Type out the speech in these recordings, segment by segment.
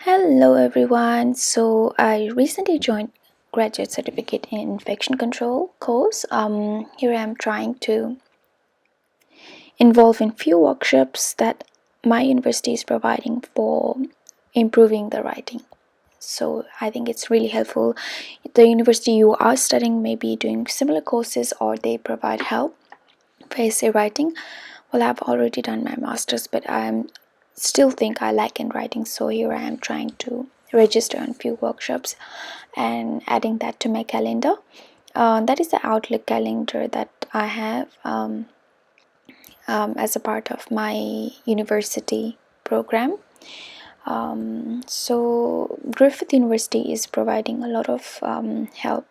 Hello everyone. So I recently joined graduate certificate in infection control course. Here I am trying to involve in few workshops that my university is providing for improving the writing. So I think it's really helpful. The university you are studying may be doing similar courses or they provide help for essay writing. Well, I've already done my master's, but I still think I like in writing. So here I am trying to register on few workshops and adding that to my calendar. That is the Outlook calendar that I have as a part of my university program. So Griffith University is providing a lot of help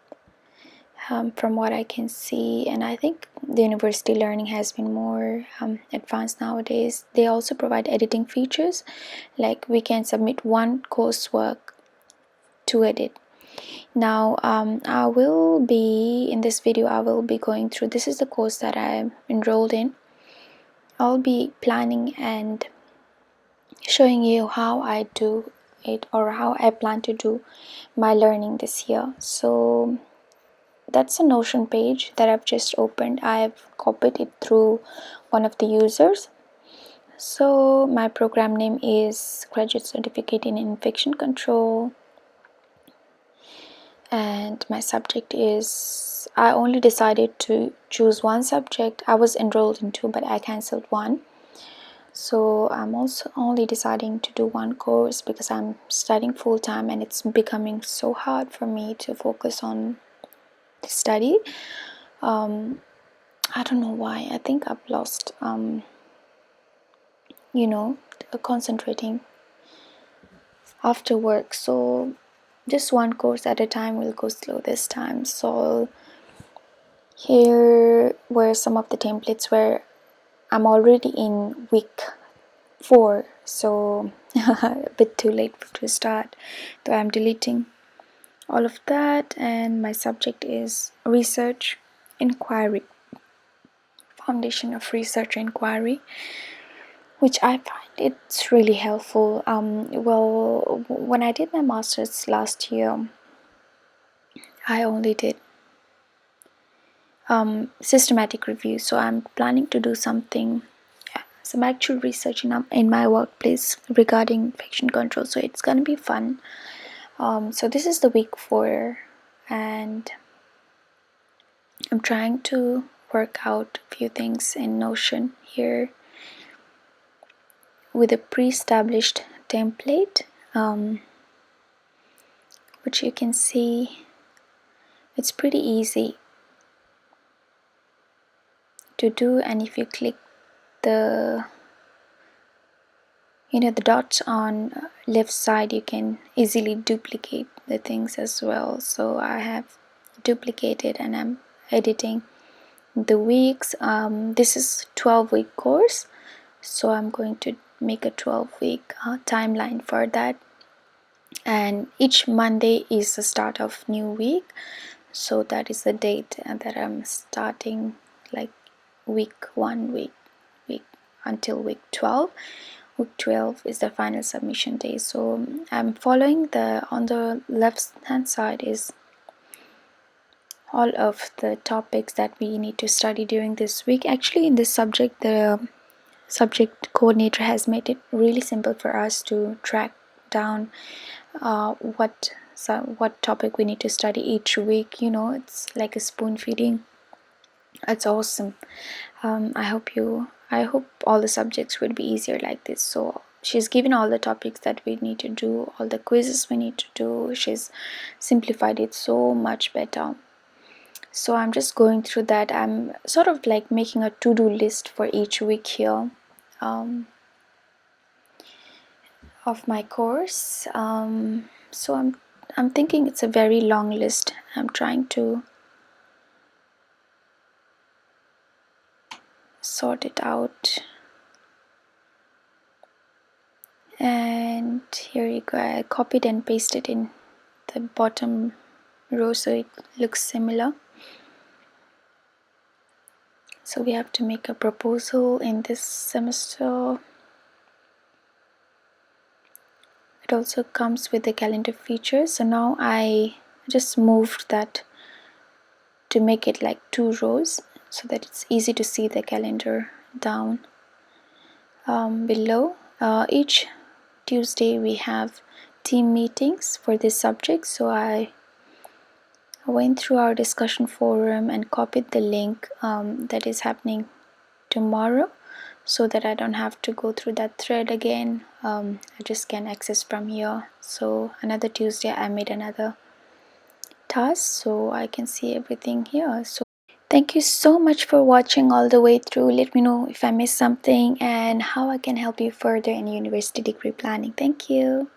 from what I can see, and I think the university learning has been more advanced nowadays. They also provide editing features, like we can submit one coursework to edit. Now I will be in this video I will be going through, this is the course that I'm enrolled in. I'll be planning and showing you how I do it or how I plan to do my learning this year. So that's a Notion page that I've just opened. I've copied it through one of the users. So my program name is Graduate Certificate in Infection Control, and my subject is, I only decided to choose one subject. I was enrolled in two, but I cancelled one. So I'm also only deciding to do one course because I'm studying full-time and it's becoming so hard for me to focus on the study. I don't know why. I think I've lost concentrating after work. So just one course at a time will go slow this time. So here were some of the templates where I'm already in week 4, so a bit too late to start. So I'm deleting all of that, and my subject is research inquiry, foundation of research inquiry, which I find it's really helpful. Well, when I did my master's last year, I only did systematic review. So I'm planning to do some actual research in my workplace regarding infection control. So it's gonna be fun. So this is the week 4, and I'm trying to work out a few things in Notion here with a pre-established template, which you can see it's pretty easy to do. And if you click the the dots on left side, you can easily duplicate the things as well. So I have duplicated and I'm editing the weeks. This is 12-week course, so I'm going to make a 12-week timeline for that, and each Monday is the start of new week. So that is the date that I'm starting, like week 1, week until week 12. Week 12 is the final submission day. So I'm following on the left hand side is all of the topics that we need to study during this week. Actually, in this subject, the subject coordinator has made it really simple for us to track down what topic we need to study each week. It's like a spoon feeding. It's awesome. I hope all the subjects would be easier like this. So she's given all the topics that we need to do, all the quizzes we need to do. She's simplified it so much better. So I'm just going through that. I'm sort of like making a to-do list for each week here of my course. So I'm thinking it's a very long list. I'm trying to sort it out. And here you go. I copied and pasted in the bottom row so it looks similar. So we have to make a proposal in this semester, a it also comes with the calendar feature. So now I just moved that to make it like 2 rows so that it's easy to see the calendar down below. Each Tuesday we have team meetings for this subject, so I went through our discussion forum and copied the link that is happening tomorrow, so that I don't have to go through that thread again. I just can access from here. So another Tuesday I made another task so I can see everything here. So thank you so much for watching all the way through. Let me know if I missed something and how I can help you further in university degree planning. Thank you.